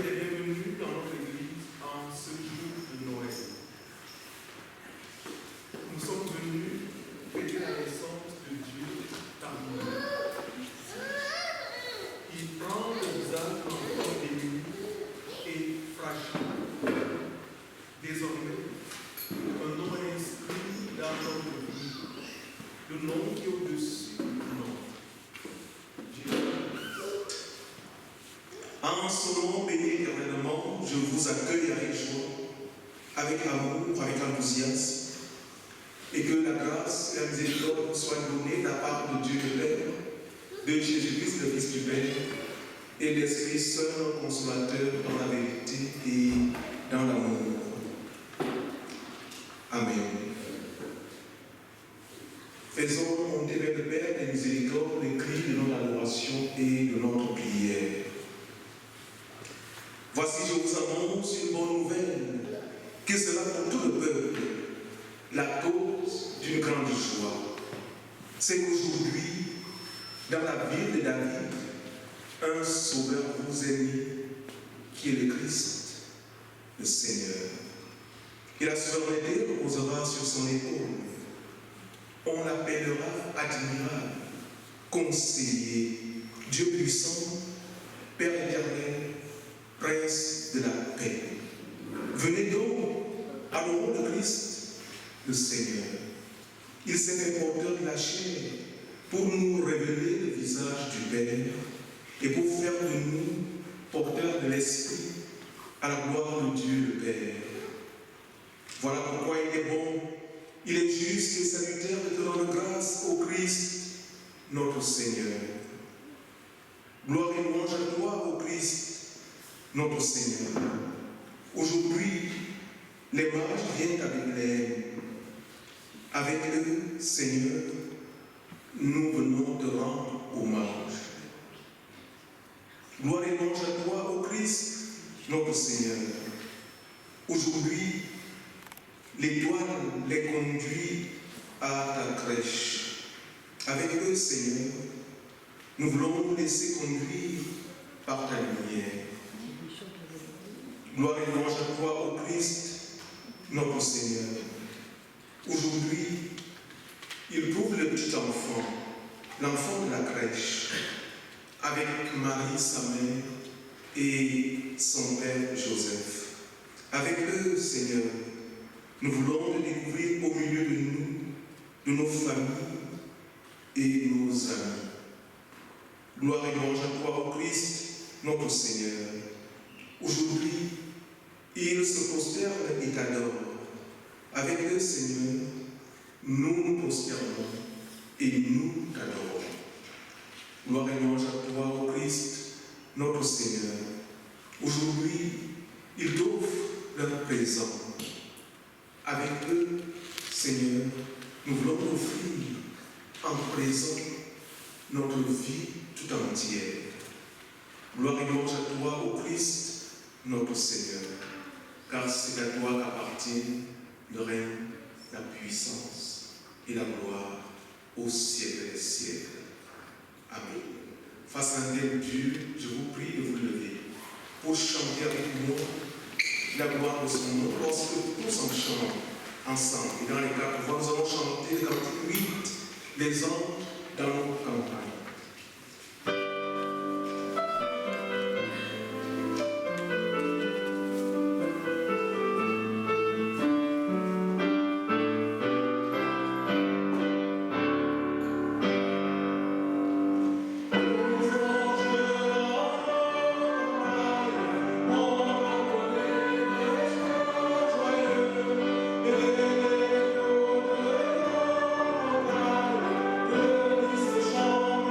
les bienvenus dans notre église en ce jour de Noël. Nous sommes venus fêter la naissance de Dieu parmi nous. Il prend le visage d'un enfant démuni et fragile. Désormais, un nom est inscrit dans notre vie, le nom qui est au-dessus du nom. En ce moment béni éternellement, je vous accueille avec joie, avec amour, avec enthousiasme, et que la grâce et la miséricorde soient données de la part de Dieu le Père, de Jésus-Christ le Fils du Père, et l'Esprit Saint consolateur dans la vérité et dans l'amour. Amen. Faisons monter vers le Père des miséricordes les cris de notre adoration et de notre prière. Voici, je vous annonce une bonne nouvelle, que sera pour tout le peuple la cause d'une grande joie. C'est qu'aujourd'hui, dans la ville de David, un sauveur vous est né, qui est le Christ, le Seigneur. Et la souveraineté reposera sur son épaule. On l'appellera admirable, conseiller, Dieu puissant, Père éternel, Prince de la paix. Venez donc, adorons le Christ, le Seigneur. Il s'est fait porteur de la chair pour nous révéler le visage du Père et pour faire de nous porteurs de l'Esprit à la gloire de Dieu le Père. Voilà pourquoi il est bon, il est juste et salutaire de te rendre grâce au Christ, notre Seigneur. Gloire et louange à toi, au Christ, notre Seigneur. Aujourd'hui, les mages viennent avec l'air. Avec eux, Seigneur, nous venons te rendre hommage. Gloire et louange à toi, au Christ, notre Seigneur. Aujourd'hui, l'étoile les conduit à ta crèche. Avec eux, Seigneur, nous voulons nous laisser conduire par ta lumière. Gloire et louange à toi, ô Christ, notre Seigneur. Aujourd'hui, il trouve le petit enfant, l'enfant de la crèche, avec Marie, sa mère, et son père Joseph. Avec eux, Seigneur, nous voulons te découvrir au milieu de nous, de nos familles et nos amis. Gloire et louange à toi, ô Christ, notre Seigneur. Aujourd'hui, ils se prosternent et t'adorent. Avec eux, Seigneur, nous nous prosternons et nous t'adorons. Gloire et louange à toi, ô Christ, notre Seigneur. Aujourd'hui, ils t'offrent leur présent. Avec eux, Seigneur, nous voulons offrir en présent notre vie tout entière. Gloire et louange à toi, ô Christ, notre Seigneur, car c'est à toi qu'appartiennent le règne, la puissance et la gloire au siècle des siècles. Amen. Face à un tel Dieu, je vous prie de vous lever pour chanter avec moi la gloire de son nom, lorsque tous en chantent ensemble. Et dans les 4 voix, nous allons chanter le cantique 8, les anges dans nos campagnes. Chant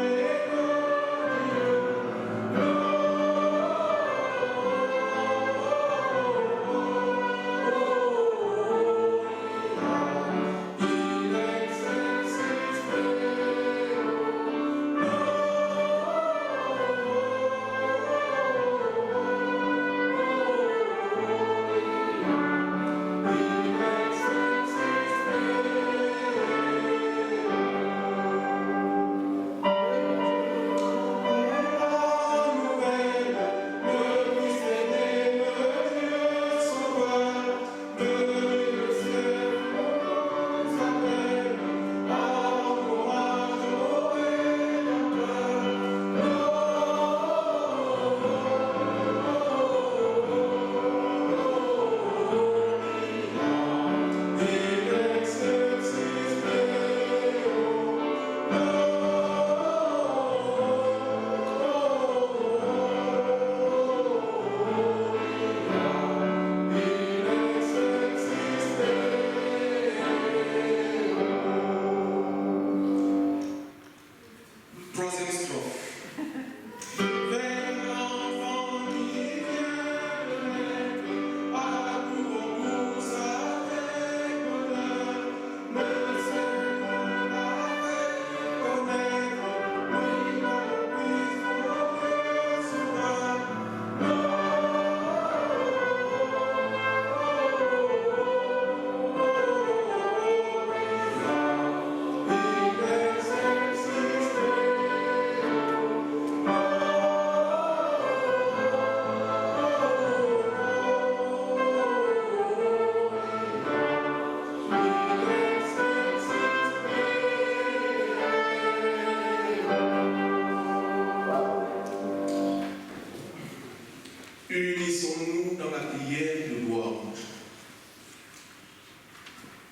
unissons-nous dans la prière de louange.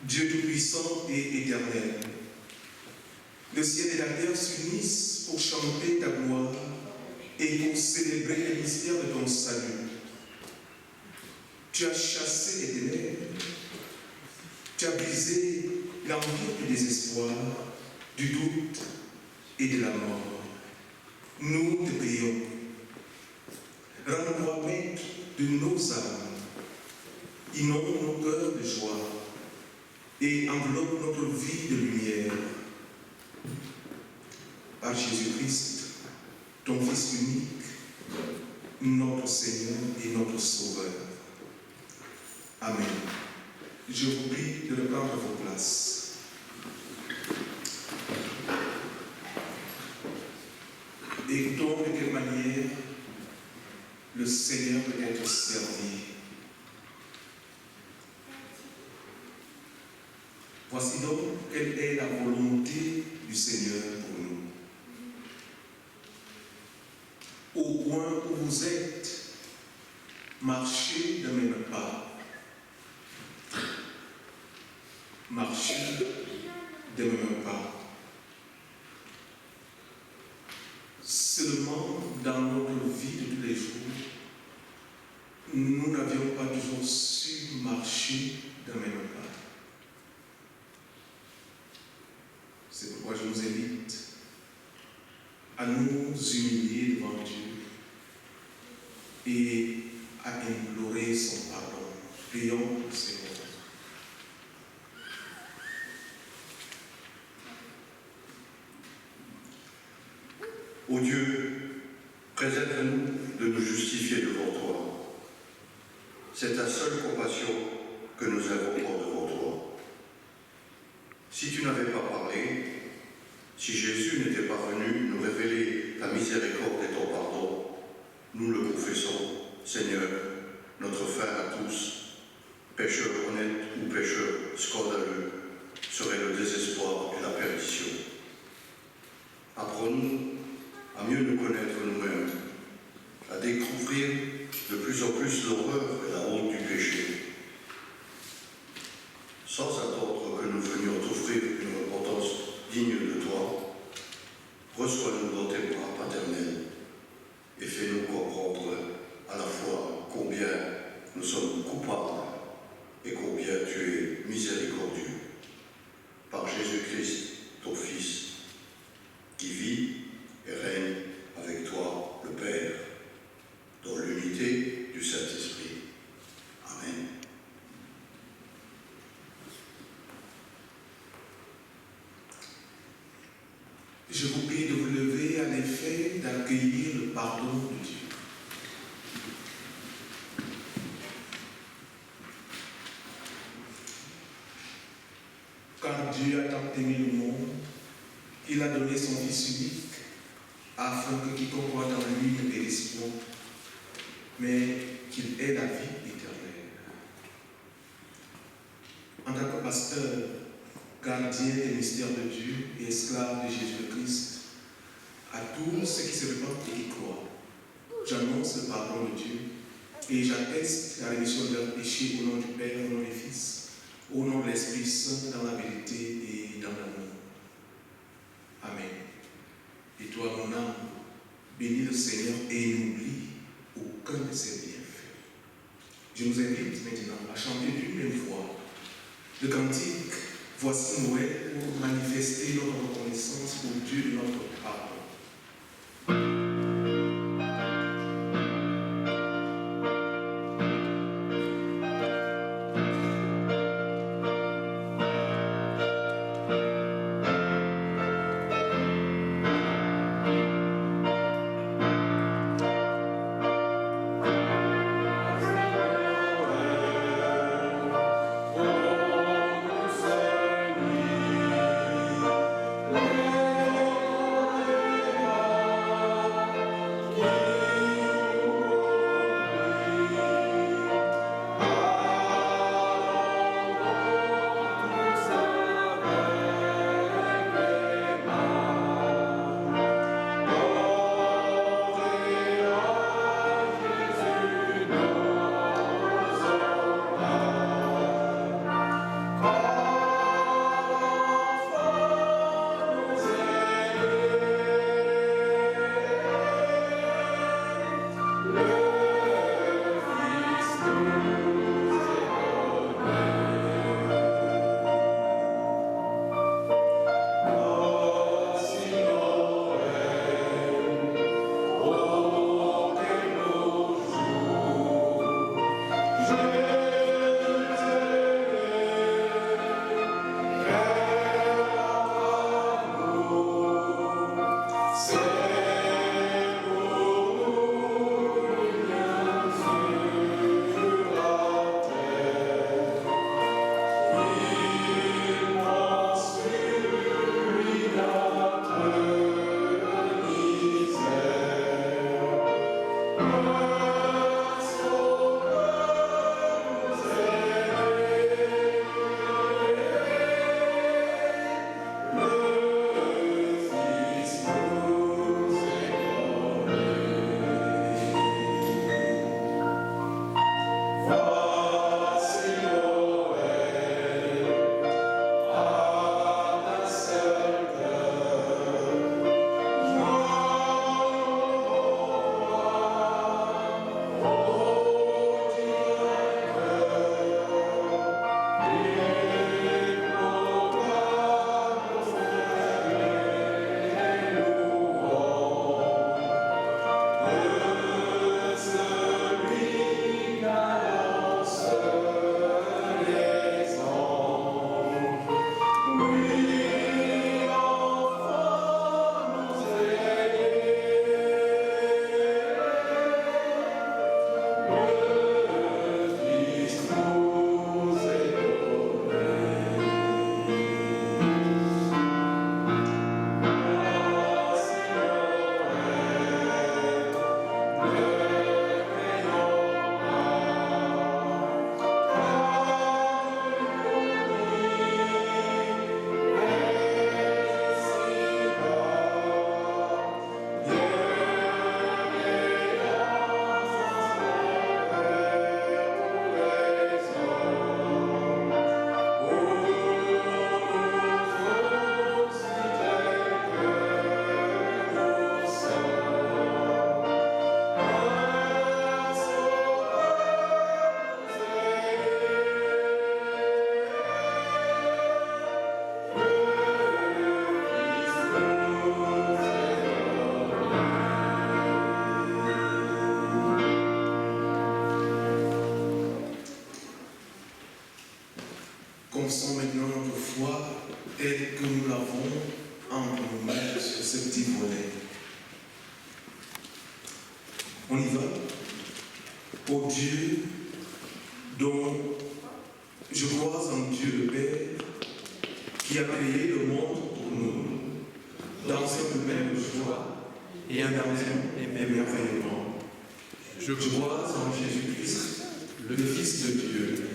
Dieu Tout-Puissant et éternel, le ciel et la terre s'unissent pour chanter ta gloire et pour célébrer les mystères de ton salut. Tu as chassé les ténèbres, tu as brisé l'empire du désespoir, du doute et de la mort. Nous te prions. Rends-nous maître de nos âmes, inonde nos cœurs de joie et enveloppe notre vie de lumière. Par Jésus-Christ, ton Fils unique, notre Seigneur et notre Sauveur. Amen. Je vous prie de reprendre vos places. Écoutons de quelle manière le Seigneur peut être servi. Voici donc quelle est la volonté du Seigneur pour nous. Au point où vous êtes, marchez de même pas. Marchez de même pas. Seulement dans notre vie de tous les jours, nous n'avions pas toujours su marcher de même pas. C'est pourquoi je vous invite à nous humilier devant Dieu et à implorer son pardon. Prions le Seigneur. Ô Dieu, préserve-nous de nous justifier devant toi. C'est ta seule compassion que nous invoquons devant toi. Si tu n'avais pas parlé, si Jésus n'était pas venu nous révéler ta miséricorde et ton pardon, nous le confessons, Seigneur, notre frère à tous, pécheur honnête ou pécheur scandaleux, serait le désespoir et la perdition. Apprends-nous à mieux nous connaître nous-mêmes, à découvrir de plus en plus l'horreur et la honte du péché. Sans attendre que nous venions t'offrir une repentance digne de toi, reçois-nous dans tes bras paternels et fais-nous comprendre à la fois combien nous sommes coupables et combien tu es miséricordieux. Par Jésus-Christ, ton Fils, qui vit et règne avec toi, le Père, dans l'unité du Saint-Esprit. Amen. Je vous prie de vous lever à l'effet d'accueillir le pardon de Dieu. Car Dieu a tant aimé le monde qu'il a donné son Fils unique afin que quiconque croit en lui ne périsse point, mais qu'il ait la vie éternelle. En tant que pasteur, gardien des mystères de Dieu et esclave de Jésus-Christ, à tous ceux qui se repentent et qui croient, j'annonce le pardon de Dieu et j'atteste la rémission de leurs péchés au nom du Père, au nom du Fils, au nom de l'Esprit Saint, dans la vérité et dans l'amour. Amen. Et toi, mon âme, bénis le Seigneur et n'oublie aucun de ses bienfaits. Je vous invite maintenant à chanter d'une même voix le cantique « Voici Noël » pour manifester notre reconnaissance pour Dieu de notre pardon. Oh commençons maintenant notre foi telle que nous l'avons entre nos mains sur ce petit volet. On y va. Ô Dieu, dont je crois en Dieu le Père, qui a créé le monde pour nous, dans une même joie et un même émerveillement. Je crois en Jésus-Christ, le Fils de Dieu.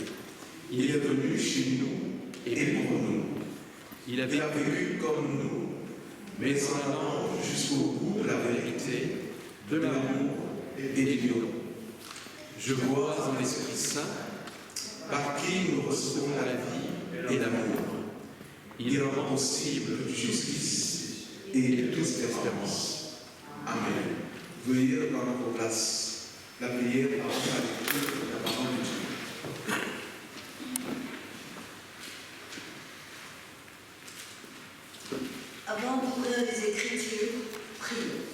Il est venu chez nous et pour nous. Il a vécu comme nous, mais en allant jusqu'au bout de la vérité, de l'amour et du don. Je crois en l'Esprit Saint, par qui nous recevons la vie et l'amour. Il rend possible justice et toute espérance. Amen. Veuillez prendre vos places. La prière avant la lecture de la parole de Dieu. Avant d'ouvrir les Écritures, prions.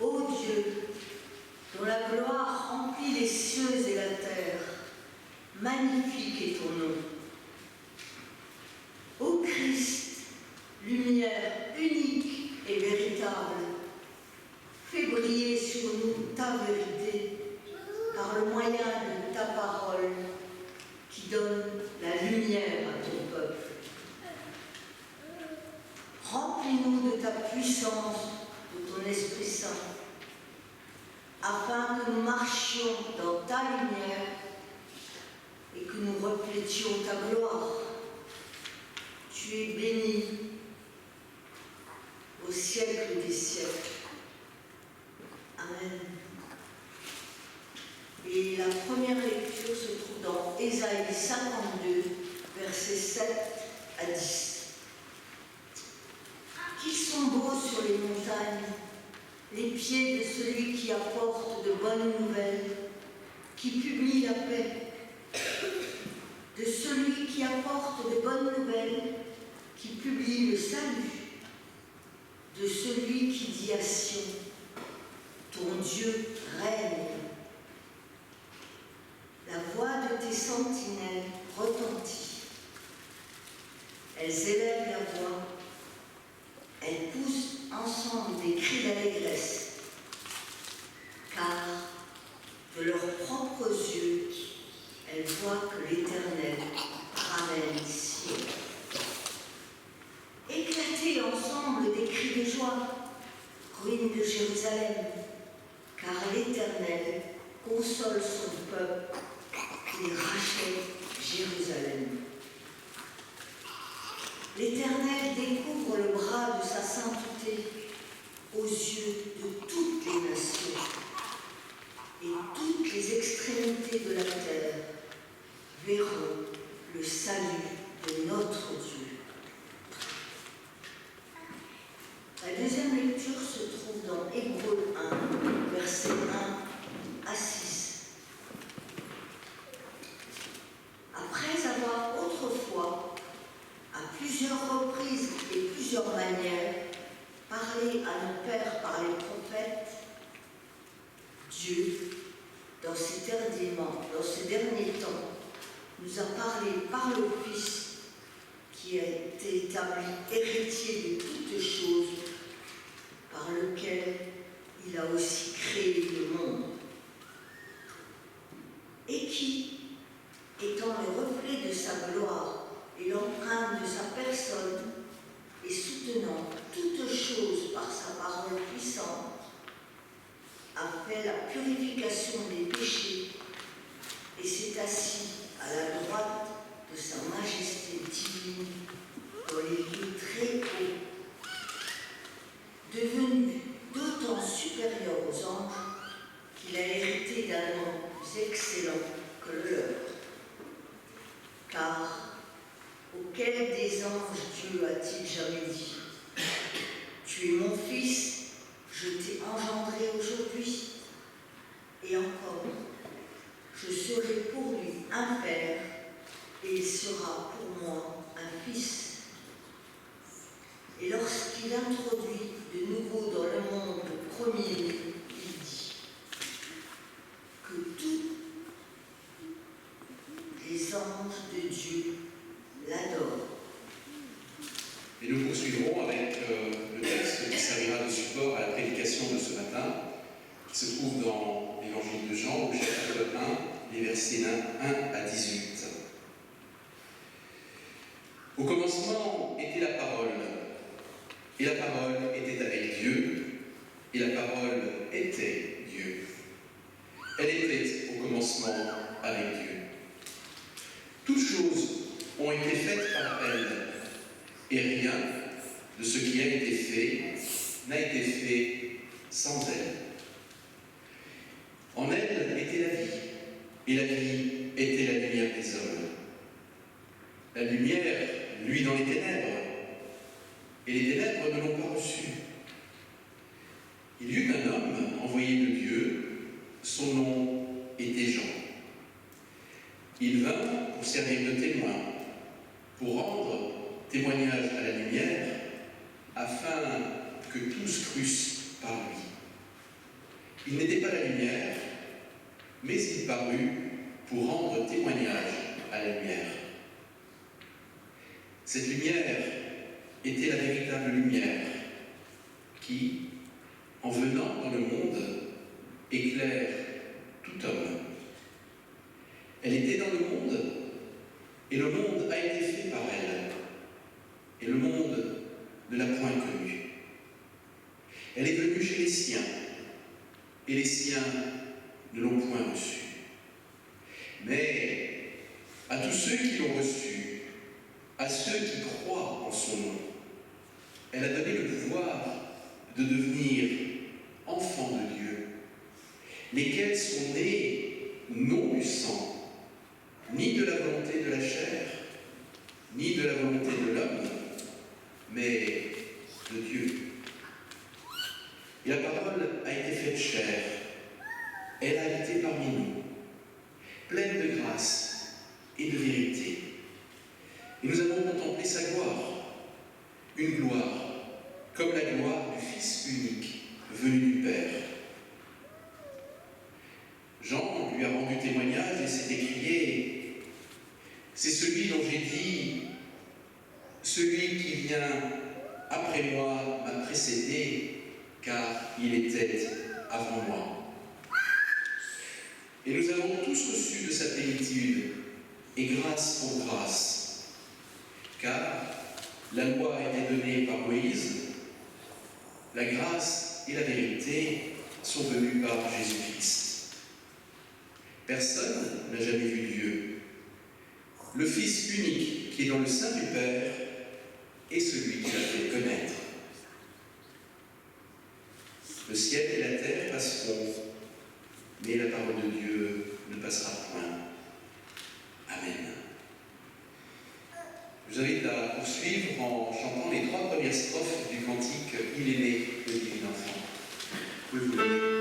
Ô Dieu, dont la gloire remplit les cieux et la terre, magnifique est ton nom. Ô Christ, lumière unique et véritable, fais briller sur nous ta vérité par le moyen de ta parole qui donne la lumière à ton peuple. Remplis-nous de ta puissance, de ton Esprit Saint, afin que nous marchions dans ta lumière et que nous reflétions ta gloire. Tu es béni au siècle des siècles. Amen. Et la première lecture se trouve dans Ésaïe 52, versets 7 à 10. Qui sont beaux sur les montagnes, les pieds de celui qui apporte de bonnes nouvelles, qui publie la paix, de celui qui apporte de bonnes nouvelles, qui publie le salut, de celui qui dit à Sion, ton Dieu règne. La voix de tes sentinelles retentit. Elles élèvent la voix. Elles poussent ensemble des cris d'allégresse, car de leurs propres yeux, elles voient que l'Éternel ramène Sion. Éclatez ensemble des cris de joie, ruines de Jérusalem, car l'Éternel console son peuple et rachète Jérusalem. L'Éternel découvre le bras de sa sainteté aux yeux de toutes les nations, et toutes les extrémités de la terre verront le salut de notre Dieu. La deuxième lecture se trouve dans Hébreux 1, versets 1 à 6. Après avoir autrefois, à plusieurs reprises et plusieurs manières, parlé à nos pères par les prophètes, Dieu, dans ces derniers temps, nous a parlé par le Fils qui a été établi héritier de toutes choses, par lequel il a aussi créé le monde, et qui, étant le reflet de sa gloire et l'empreinte de sa personne, et soutenant toutes choses par sa parole puissante, a fait la purification des péchés et s'est assis à la droite de sa majesté divine dans les lieux très hauts, devenu d'autant supérieur aux anges qu'il a hérité d'un nom plus excellent que le leur. Car auquel des anges Dieu a-t-il jamais dit « Tu es mon fils, je t'ai engendré aujourd'hui » et encore « Je serai pour lui un père et il sera pour moi un fils » Et lorsqu'il introduit de nouveau dans le monde le premier-né, il dit que tous les anges anges de Dieu l'adorent. Et nous poursuivrons avec le texte qui servira de support à la prédication de ce matin, qui se trouve dans l'évangile de Jean, au chapitre 1, les versets 1 à 18. Au commencement était la parole, et la parole était avec Dieu, et la parole était Dieu. Elle était au commencement avec Dieu. Toutes choses ont été faites par elle, et rien de ce qui a été fait n'a été fait sans elle. En elle était la vie, et la vie était la lumière des hommes. La lumière luit dans les ténèbres, et les ténèbres ne l'ont pas reçue. Il y eut un homme envoyé de Dieu, son nom était Jean. Il vint pour servir de témoin, pour rendre témoignage à la lumière, afin que tous crussent par lui. Il n'était pas la lumière, mais il parut pour rendre témoignage à la lumière. Cette lumière était la véritable lumière qui, en venant dans le monde, éclaire tout homme. Elle était dans le monde, et le monde a été fait par elle, et le monde ne l'a point connue. Elle est venue chez les siens, et les siens ne l'ont point reçue. Mais à tous ceux qui l'ont reçue, à ceux qui croient en son nom, elle a donné le pouvoir de devenir enfants de Dieu, lesquels sont nés non du sang, ni de la volonté de la chair, ni de la volonté de l'homme, mais de Dieu. Et la parole a été faite chair, elle a habité parmi nous, pleine de grâce et de vérité. Et nous avons contemplé sa gloire, une gloire comme la gloire du Fils unique venu du Père. Jean lui a rendu témoignage et s'est écrié « C'est celui dont j'ai dit, celui qui vient après moi m'a précédé, car il était avant moi. » Et nous avons tous reçu de sa plénitude, et grâce pour grâce, car la loi a été donnée par Moïse, la grâce et la vérité sont venues par Jésus-Christ. Personne n'a jamais vu Dieu. Le Fils unique qui est dans le sein du Père est celui qui l'a fait connaître. Le ciel et la terre passeront, mais la parole de Dieu ne passera point. Amen. Je vous invite à poursuivre en chantant les 3 premières strophes du cantique « Il est né, le divin enfant ». Vous pouvez vous lever.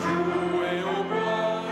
Jouez au bois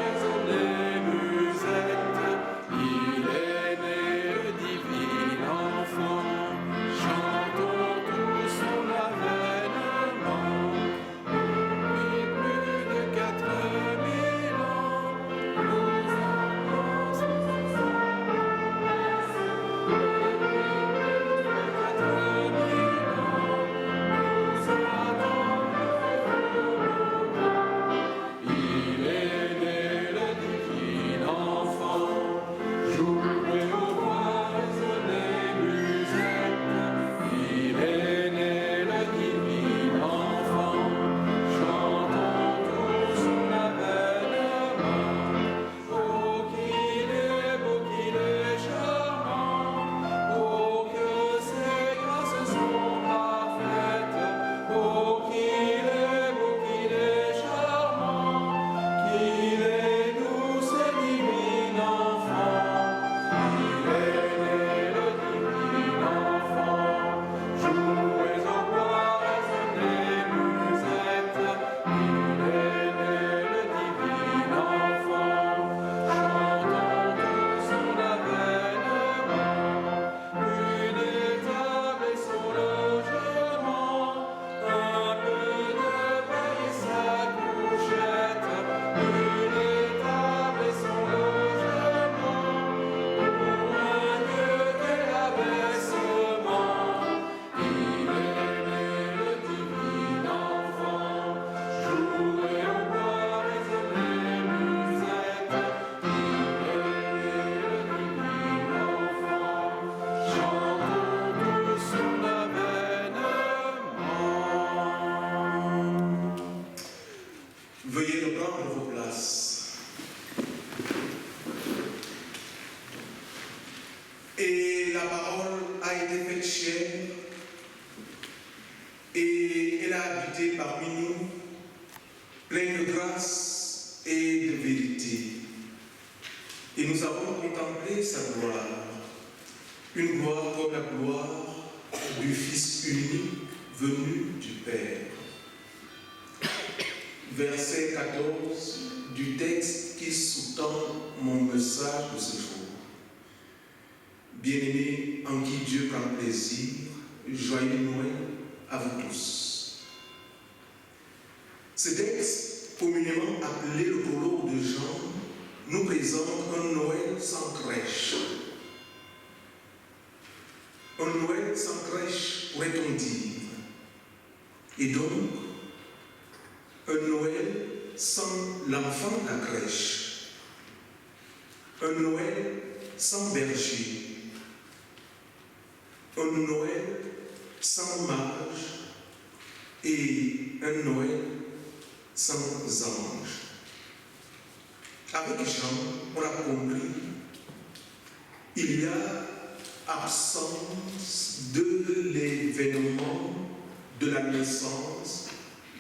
du Fils unique venu du Père. Verset 14 du texte qui sous-tend mon message de ce jour. Bien-aimés en qui Dieu prend plaisir, joyeux Noël à vous tous. Ce texte, communément appelé le prologue de Jean, nous présente un Noël sans crèche. Un Noël sans crèche, pourrait-on dire. Et donc, un Noël sans l'enfant de la crèche. Un Noël sans berger. Un Noël sans mage. Et un Noël sans ange. Avec Jean, on a compris, il y a absence de l'événement de la naissance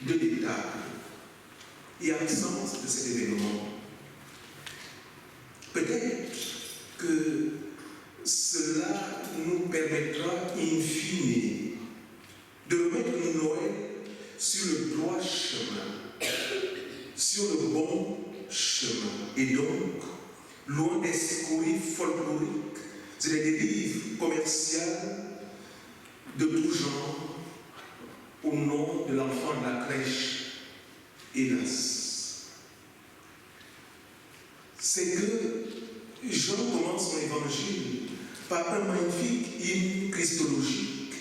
de l'étable et absence de cet événement. Peut-être que cela nous permettra in fine de remettre Noël sur le droit chemin, sur le bon chemin, et donc loin des scories folkloriques et des dérives commerciales de tout genre au nom de l'enfant de la crèche, hélas. C'est que Jean commence son évangile par un magnifique hymne christologique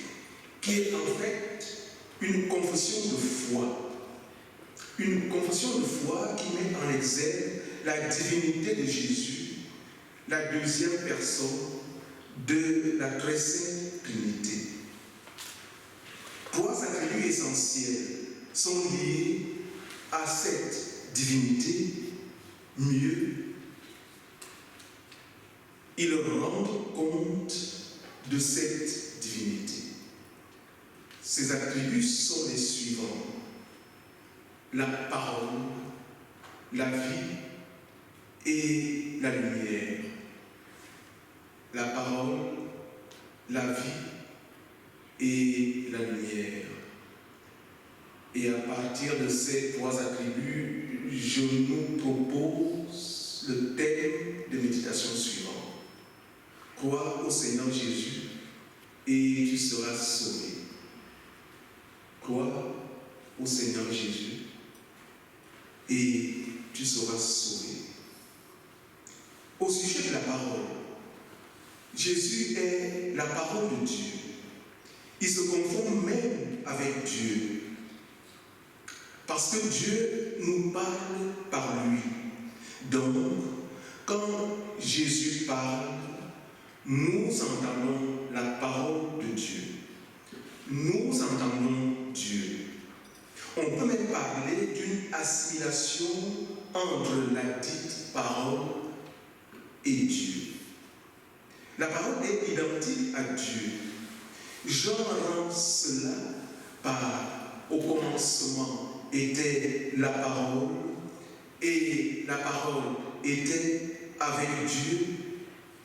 qui est en fait une confession de foi. Une confession de foi qui met en exergue la divinité de Jésus, la deuxième personne de la très sainte Trinité. Trois attributs essentiels sont liés à cette divinité. Mieux, ils rendent compte de cette divinité. Ces attributs sont les suivants: la parole, la vie et la lumière. La parole, la vie et la lumière. Et à partir de ces trois attributs, je nous propose le thème de méditation suivant. Crois au Seigneur Jésus et tu seras sauvé. Crois au Seigneur Jésus et tu seras sauvé. Au sujet de la parole, Jésus est la parole de Dieu. Il se confond même avec Dieu. Parce que Dieu nous parle par lui. Donc, quand Jésus parle, nous entendons la parole de Dieu. Nous entendons Dieu. On peut même parler d'une assimilation entre la dite parole et Dieu. La parole est identique à Dieu. Jean rend cela par au commencement était la parole et la parole était avec Dieu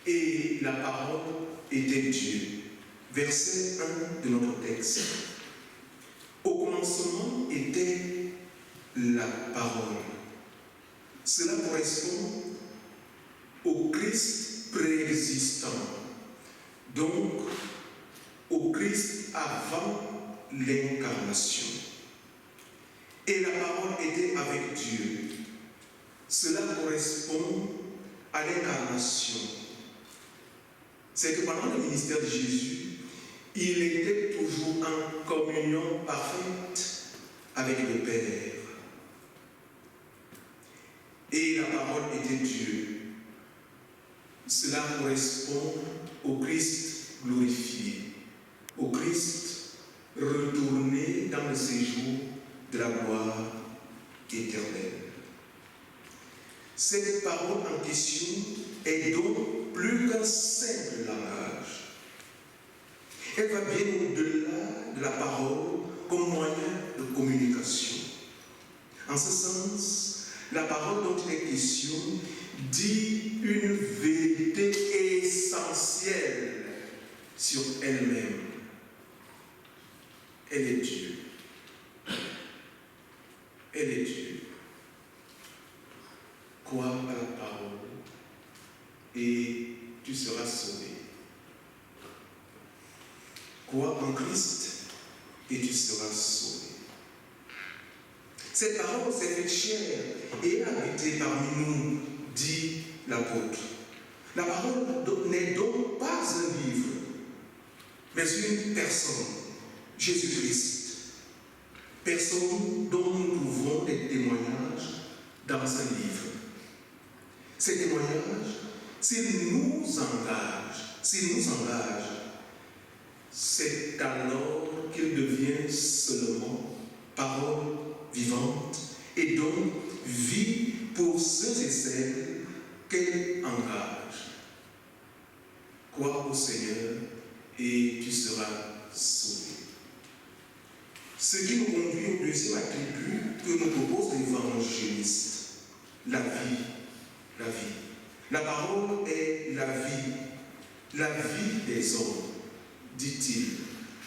et la parole était Dieu. Verset 1 de notre texte. Au commencement était la parole. Cela correspond au Christ préexistant, donc au Christ avant l'incarnation. Et la parole était avec Dieu. Cela correspond à l'incarnation. C'est que pendant le ministère de Jésus, il était toujours en communion parfaite avec le Père. Et la parole était Dieu. Cela correspond au Christ glorifié, au Christ retourné dans le séjour de la gloire éternelle. Cette parole en question est donc plus qu'un simple langage. Elle va bien au-delà de la parole comme moyen de communication. En ce sens, la parole dont il est question dit une vérité essentielle sur elle-même. elle est Dieu. Elle est Dieu. Crois à la parole et tu seras sauvé. Crois en Christ et tu seras sauvé. Cette parole s'est faite chair et a habité parmi nous, dit l'apôtre. La parole n'est donc pas un livre, mais une personne, Jésus-Christ. Personne dont nous trouvons des témoignages dans un livre. Ces témoignages, s'ils nous engagent, c'est alors qu'il devient seulement parole vivante et donc vie pour ceux et celles qu'elle engage. Crois au Seigneur et tu seras sauvé. Ce qui nous conduit au deuxième attribut que nous propose l'évangéliste, la vie. La vie. La parole est la vie des hommes, dit-il,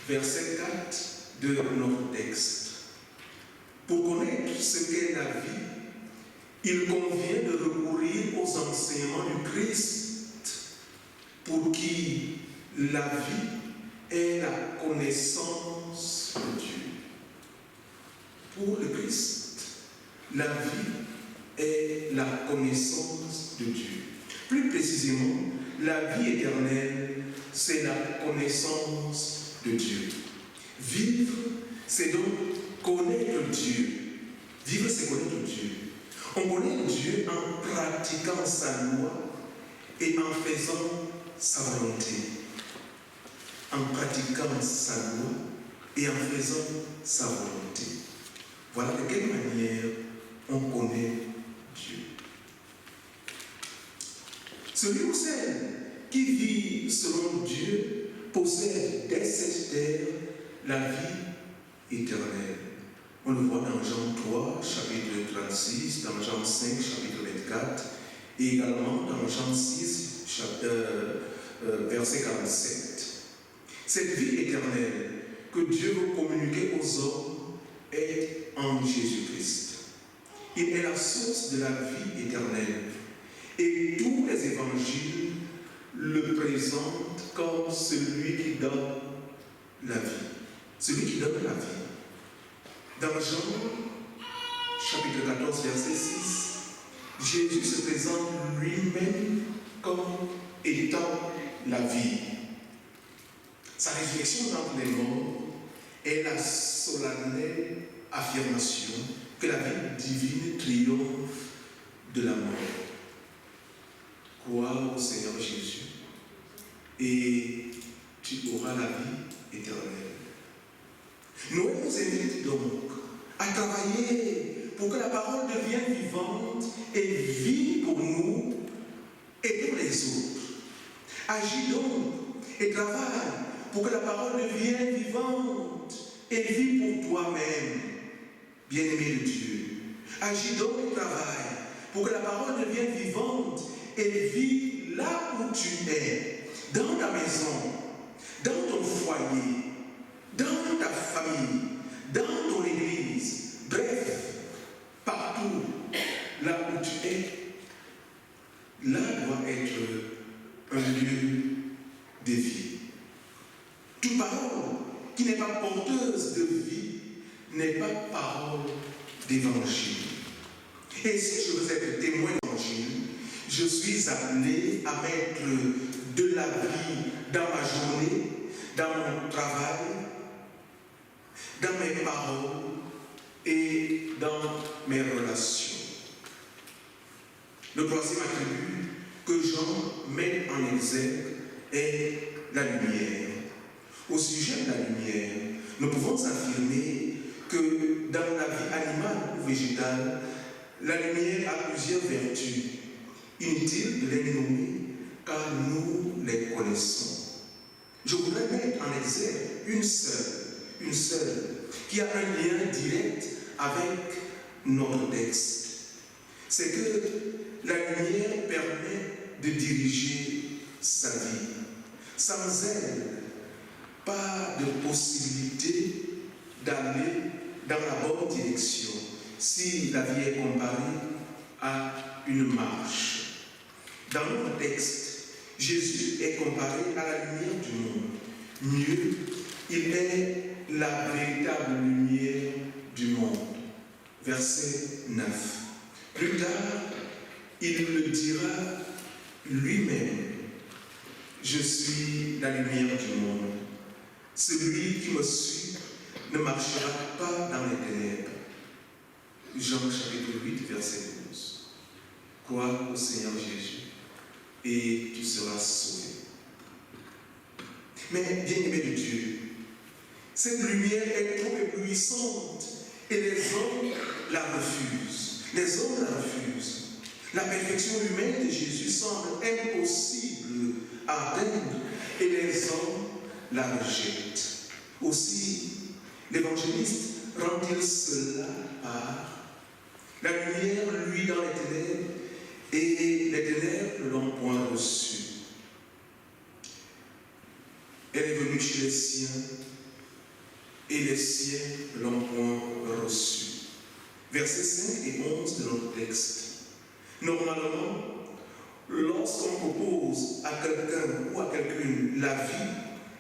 verset 4 de notre texte. Pour connaître ce qu'est la vie, il convient de recourir aux enseignements du Christ, pour qui la vie est la connaissance de Dieu. Pour le Christ, la vie est la connaissance de Dieu. Plus précisément, la vie éternelle, c'est la connaissance de Dieu. Vivre, c'est donc connaître Dieu. Vivre, c'est connaître Dieu. On connaît Dieu en pratiquant sa loi et en faisant sa volonté. En pratiquant sa loi et en faisant sa volonté. Voilà de quelle manière on connaît Dieu. Celui ou celle qui vit selon Dieu possède dès cette terre la vie éternelle. On le voit dans Jean 3, chapitre 36, dans Jean 5, chapitre 24, et également dans Jean 6, verset 47. Cette vie éternelle que Dieu veut communiquer aux hommes est en Jésus-Christ. Il est la source de la vie éternelle. Et tous les évangiles le présentent comme celui qui donne la vie. Celui qui donne la vie. Dans Jean, chapitre 14, verset 6, Jésus se présente lui-même comme étant la vie. Sa résurrection d'entre les morts est la solennelle affirmation que la vie divine triomphe de la mort. Crois au Seigneur Jésus et tu auras la vie éternelle. Noël nous invite donc à travailler pour que la parole devienne vivante et vie pour nous et pour les autres. Agis donc et travaille pour que la parole devienne vivante et vie pour toi-même, bien-aimé de Dieu. Agis donc et travaille pour que la parole devienne vivante et vie là où tu es, dans ta maison, dans ton foyer, dans ta famille, dans ton église, bref, partout là où tu es, là doit être un lieu de vie. Toute parole qui n'est pas porteuse de vie n'est pas parole d'évangile. Et si je veux être témoin d'évangile, je suis appelé à mettre de la vie dans ma journée, dans mon travail, dans mes paroles et dans mes relations. Le troisième attribut que Jean met en exergue est la lumière. Au sujet de la lumière, nous pouvons affirmer que dans la vie animale ou végétale, la lumière a plusieurs vertus. Inutile de les nommer car nous les connaissons. Je voudrais mettre en exergue une seule, qui a un lien direct avec notre texte. C'est que la lumière permet de diriger sa vie. Sans elle, pas de possibilité d'aller dans la bonne direction si la vie est comparée à une marche. Dans notre texte, Jésus est comparé à la lumière du monde. Mieux, il est la véritable lumière du monde. Verset 9. Plus tard, il le dira lui-même. Je suis la lumière du monde. Celui qui me suit ne marchera pas dans les ténèbres. Jean chapitre 8, verset 12. Crois au Seigneur Jésus et tu seras sauvé. Mais bien-aimé de Dieu, cette lumière est trop éblouissante et les hommes la refusent. Les hommes la refusent. La perfection humaine de Jésus semble impossible à atteindre et les hommes la rejettent. Aussi, l'évangéliste rend-il cela par la lumière, lui, dans les ténèbres, et les ténèbres ne l'ont point reçu. Elle est venue chez les siens, et les siens ne l'ont point reçu. Versets 5 et 11 de notre texte. Normalement, lorsqu'on propose à quelqu'un ou à quelqu'une la vie,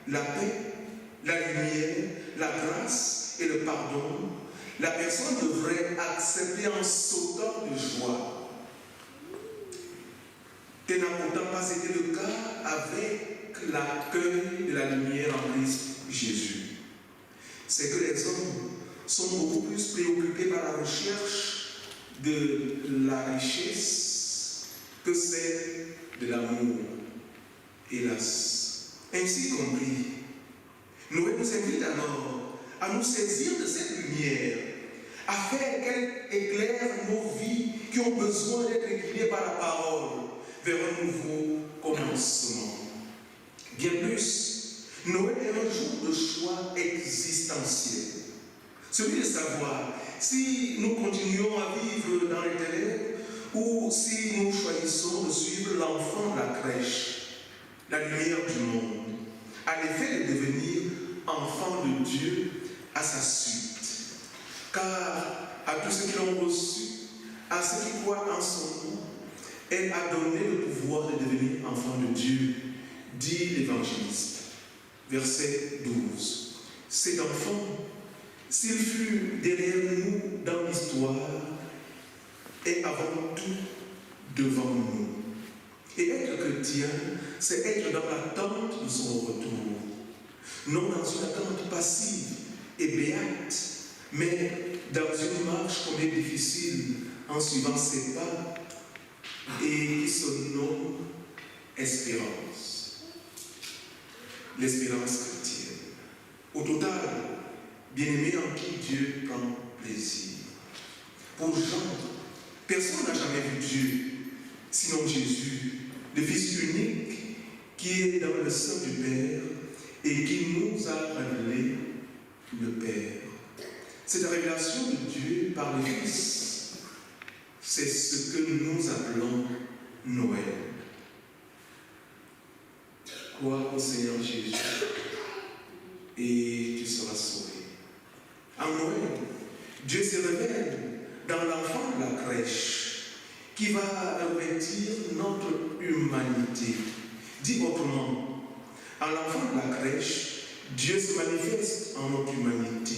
la paix, la lumière, la grâce et le pardon, la personne devrait accepter en sautant de joie. Tel n'a pourtant pas été le cas avec l'accueil de la lumière en Christ Jésus. C'est que les hommes sont beaucoup plus préoccupés par la recherche de la richesse que celle de l'amour, hélas. Ainsi compris, Noé nous invite alors à nous saisir de cette lumière, à faire qu'elle éclaire nos vies qui ont besoin d'être guidées par la parole vers un nouveau commencement. Bien plus, Noël est un jour de choix existentiel. Celui de savoir si nous continuons à vivre dans les ténèbres ou si nous choisissons de suivre l'enfant de la crèche, la lumière du monde, à l'effet de devenir enfant de Dieu à sa suite. Car à tous ceux qui l'ont reçu, à ceux qui croient en son nom, elle a donné le pouvoir de devenir enfant de Dieu, dit l'évangéliste. Verset 12. Cet enfant, s'il fut derrière nous dans l'histoire, est avant tout devant nous. Et être chrétien, c'est être dans l'attente de son retour. Non dans une attente passive et béate, mais dans une marche combien difficile en suivant ses pas et qui se nomme espérance. L'espérance chrétienne. Au total, bien-aimé en qui Dieu prend plaisir. Pour Jean, personne n'a jamais vu Dieu, sinon Jésus, le Fils unique, qui est dans le sein du Père et qui nous a révélé le Père. Cette révélation de Dieu par le Fils, c'est ce que nous appelons Noël. Crois au Seigneur Jésus et tu seras sauvé. En Noël, Dieu se révèle dans l'enfant de la crèche qui va revêtir notre humanité. Dit autrement, en l'enfant de la crèche, Dieu se manifeste en notre humanité.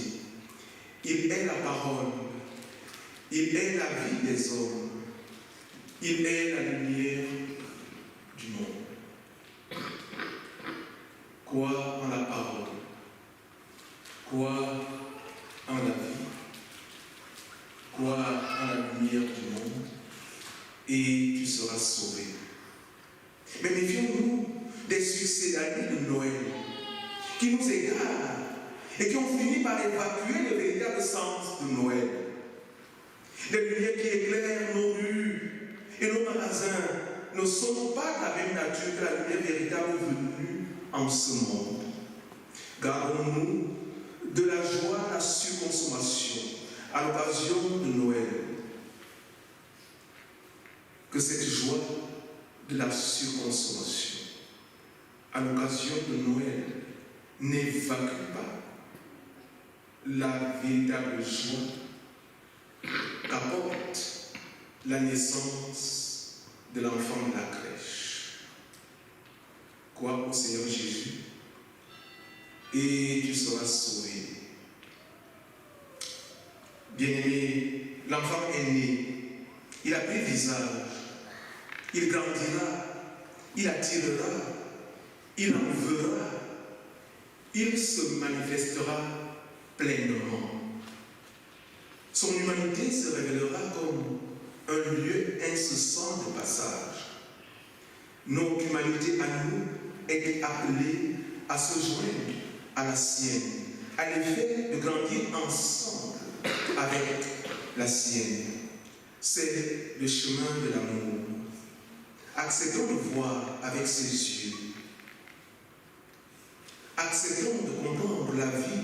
Il est la parole, il est la vie des hommes, il est la lumière du monde. Crois en la parole, crois en la vie, crois en la lumière du monde et tu seras sauvé. Mais méfions-nous des succédaniers de Noël qui nous égarent et qui ont fini par évacuer le véritable sens de Noël. Les lumières qui éclairent nos rues et nos magasins ne sont pas de la même nature que la lumière véritable venue en ce monde. Gardons-nous de la joie de la surconsommation à l'occasion de Noël. Que cette joie de la surconsommation à l'occasion de Noël n'évacue pas la véritable joie qu'apporte la naissance de l'enfant de la crèche. Crois au Seigneur Jésus et tu seras sauvé. Bien-aimé, l'enfant est né, il a pris visage, il grandira, il attirera, il en verra, il se manifestera pleinement. Son humanité se révélera comme un lieu incessant de passage. Notre humanité à nous est appelée à se joindre à la sienne, à l'effet de grandir ensemble avec la sienne. C'est le chemin de l'amour. Acceptons de voir avec ses yeux. Acceptons de comprendre la vie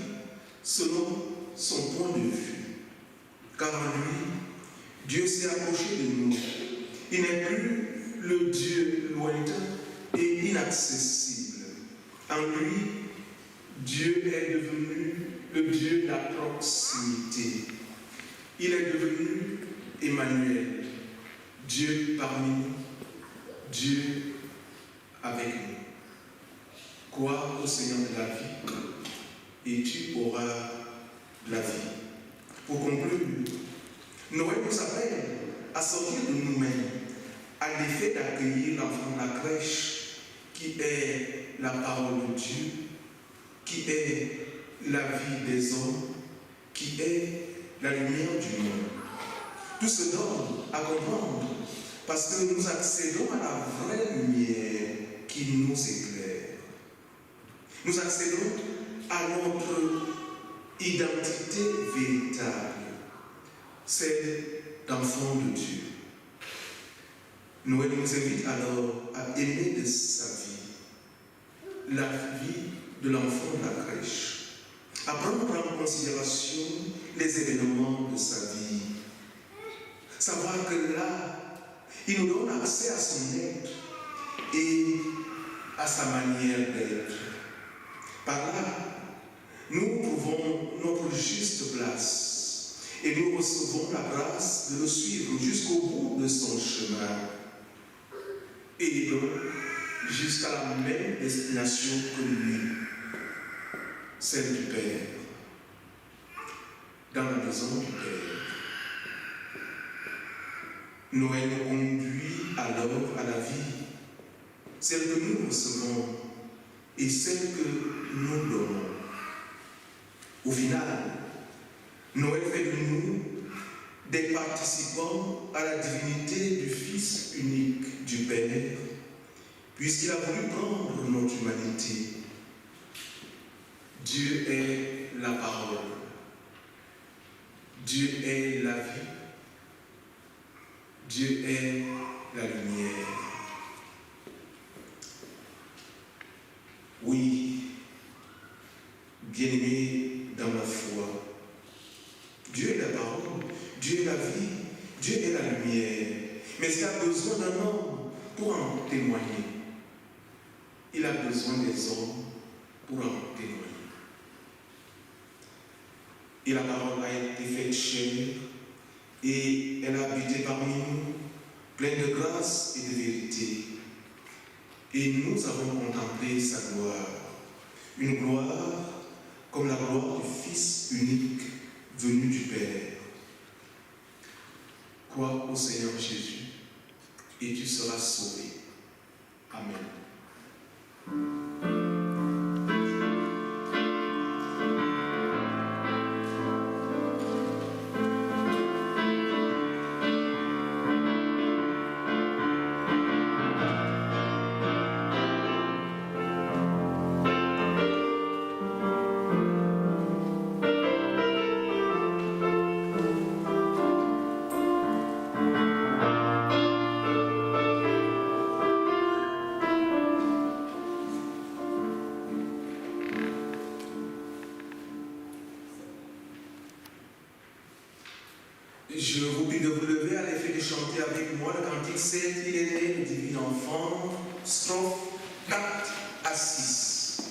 selon son point de vue. Car en lui, Dieu s'est approché de nous. Il n'est plus le Dieu lointain et inaccessible. En lui, Dieu est devenu le Dieu de la proximité. Il est devenu Emmanuel, Dieu parmi nous, Dieu avec nous. Crois au Seigneur de la vie et tu auras de la vie. Pour conclure, Noël nous appelle à sortir de nous-mêmes, à l'effet d'accueillir l'enfant de la crèche qui est la parole de Dieu, qui est la vie des hommes, qui est la lumière du monde. Tout se donne à comprendre parce que nous accédons à la vraie lumière qui nous éclaire. Nous accédons à notre identité véritable, celle d'enfant de Dieu. Noël nous invite alors à aimer de sa vie, la vie de l'enfant de la crèche, à prendre en considération les événements de sa vie. Savoir que là, il nous donne accès à son être et à sa manière d'être. Par là, nous trouvons notre juste place et nous recevons la grâce de le suivre jusqu'au bout de son chemin et donc jusqu'à la même destination que lui, celle du Père, dans la maison du Père. Noël nous conduit alors à la vie, celle que nous recevons et celle que nous donnons. Au final, Noël fait de nous des participants à la divinité du Fils unique du Père, puisqu'il a voulu prendre notre humanité. Dieu est la parole. Dieu est la vie. Dieu est la lumière. Oui, bien-aimé dans la foi, Dieu est la parole, Dieu est la vie, Dieu est la lumière. Mais il a besoin d'un homme pour en témoigner. Il a besoin des hommes pour en témoigner. Et la parole a été faite chair et elle a habité parmi nous, pleine de grâce et de vérité. Et nous avons contemplé sa gloire, une gloire comme la gloire du Fils unique venu du Père. Crois au Seigneur Jésus et tu seras sauvé. Amen. Je vous prie de vous lever à l'effet de chanter avec moi le cantique 7, il est né le divin enfant, strophe 4 à 6.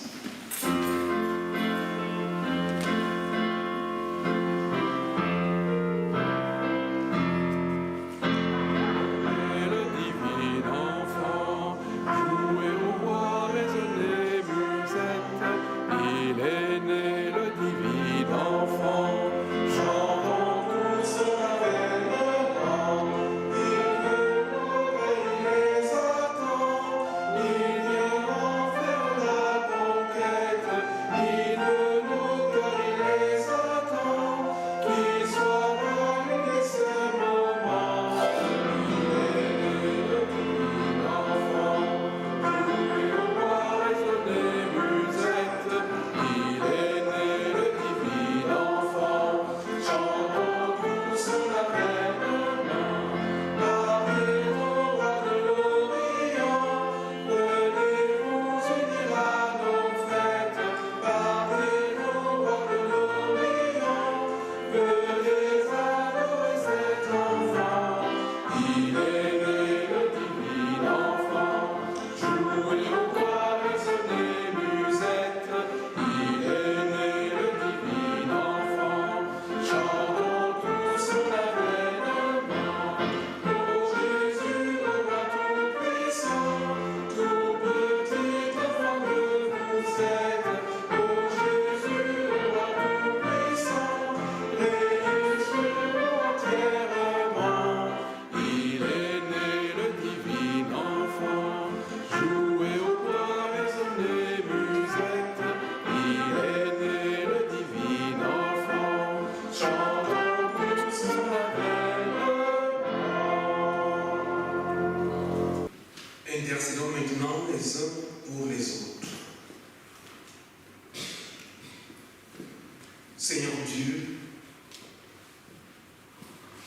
Seigneur Dieu,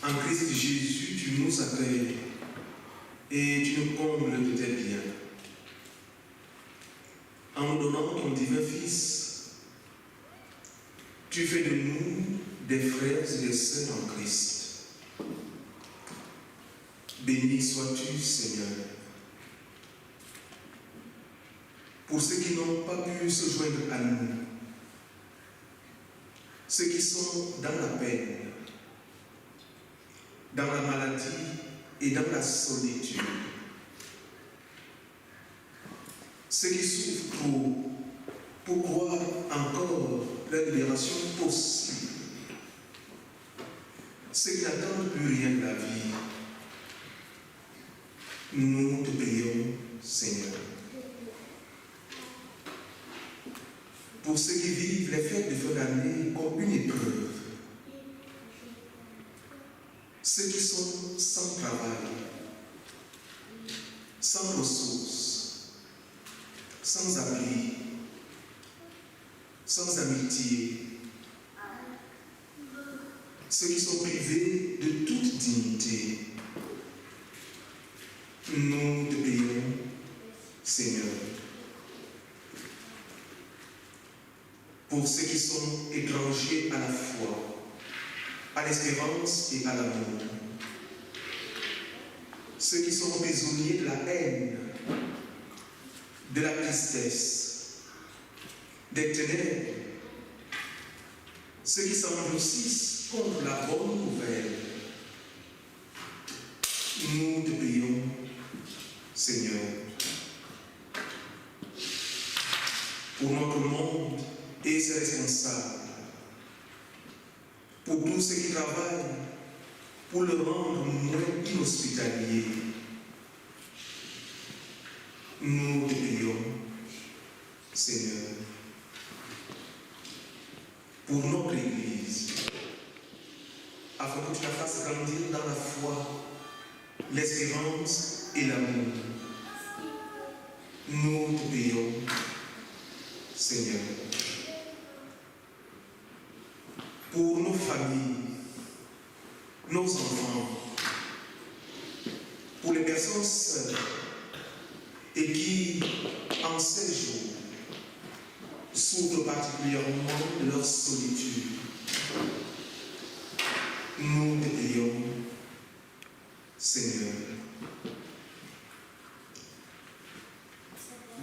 en Christ Jésus, tu nous accueilles et tu nous combles de tes biens. En nous donnant ton divin Fils, tu fais de nous des frères et des sœurs en Christ. Béni sois-tu, Seigneur. Pour ceux qui n'ont pas pu se joindre à nous, ceux qui sont dans la peine, dans la maladie et dans la solitude, ceux qui souffrent pour croire encore la libération possible, ceux qui n'attendent plus rien de la vie, nous te prions, Seigneur. Pour ceux qui vivent les fêtes de fin d'année comme une épreuve, ceux qui sont sans travail, sans ressources, sans abri, sans amitié, ceux qui sont privés de toute dignité, nous te prions, Seigneur. Pour ceux qui sont étrangers à la foi, à l'espérance et à l'amour, ceux qui sont prisonniers de la haine, de la tristesse, des ténèbres, ceux qui s'enrichissent contre la bonne nouvelle, nous te prions, Seigneur. Pour notre monde et ses responsables, pour tous ceux qui travaillent pour le rendre moins inhospitalier, nous te prions, Seigneur. Pour notre Église, afin que tu la fasses grandir dans la foi, l'espérance et l'amour, nous te prions, Seigneur. Pour nos familles, nos enfants, pour les personnes seules et qui, en ces jours, souffrent particulièrement de leur solitude, nous te prions, Seigneur.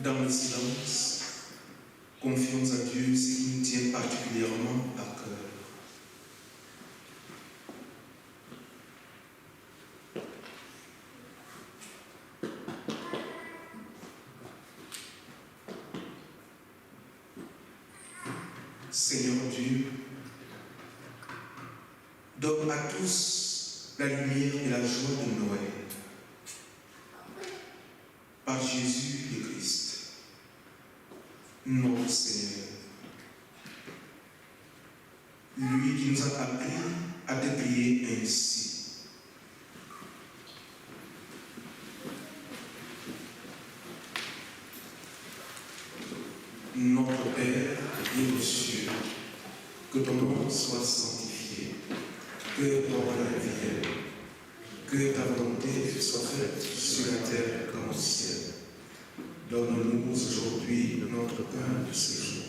Dans le silence, confions à Dieu ce qui nous tient particulièrement à cœur. Seigneur Dieu, donne à tous la lumière et la joie de Noël. Par Jésus le Christ, notre Seigneur. Lui qui nous a appris à te prier ainsi. Notre Père qui es aux cieux, que ton nom soit sanctifié, que ton règne vienne, que ta volonté soit faite sur la terre comme au ciel. Donne-nous aujourd'hui notre pain de ce jour.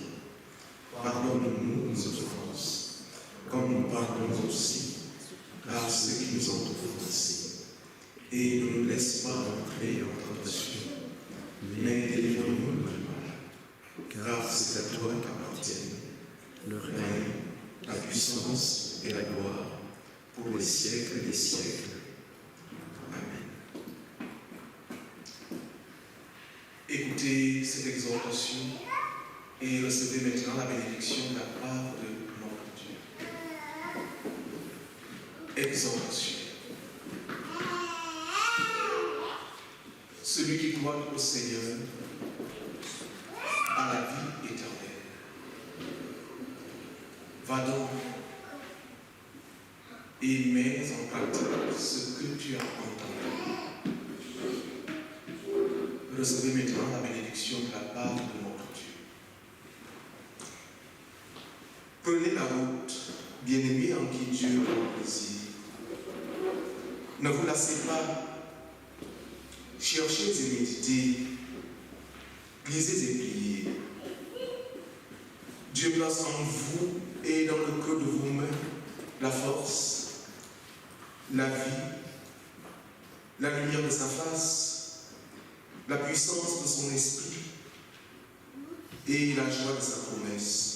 Pardonne-nous nos offenses, comme nous pardonnons aussi à ceux qui nous ont offensés. Et ne nous laisse pas entrer en tentation, mais délivre-nous du mal. Car c'est à toi qu'appartiennent le règne, la puissance et la gloire pour les siècles des siècles. Amen. Écoutez cette exhortation et recevez maintenant la bénédiction de la part de notre Dieu. Exhortation. Celui qui croit au Seigneur a la vie éternelle. Va donc et mets en pratique ce que tu as entendu. Recevez maintenant la bénédiction de la part de notre Dieu. Prenez la route, bien-aimés en qui Dieu prend plaisir. Ne vous lassez pas. Cherchez et méditez. Lisez et priez. Dieu place en vous et dans le creux de vos mains la force, la vie, la lumière de sa face, la puissance de son esprit et la joie de sa promesse.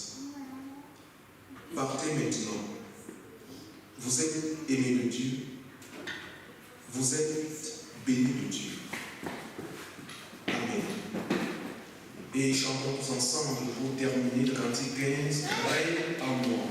Partez maintenant. Vous êtes aimés de Dieu. Vous êtes bénis de Dieu. Amen. Et chantons tous ensemble pour terminer le cantique 15, règne en moi.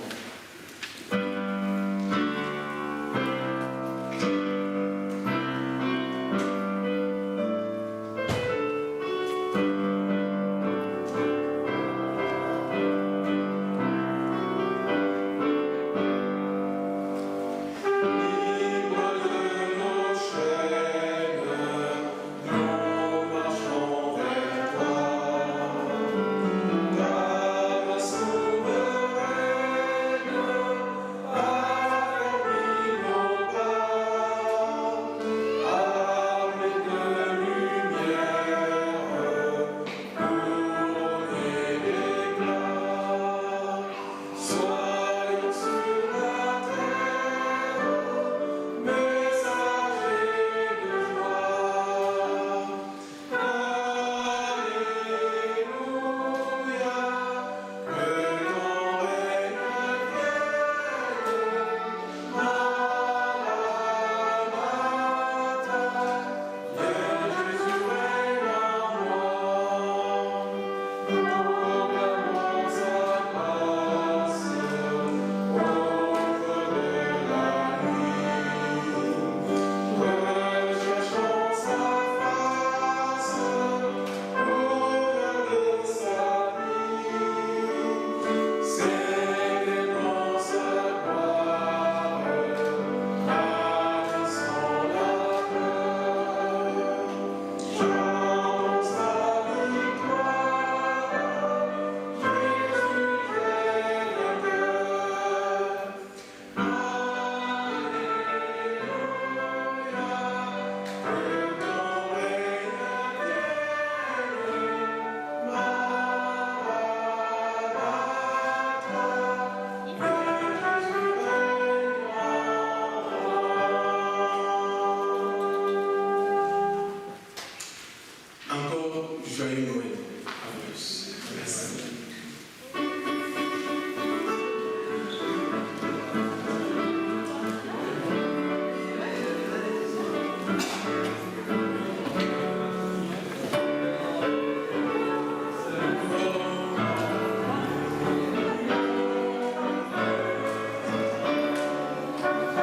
Joyeux Noël.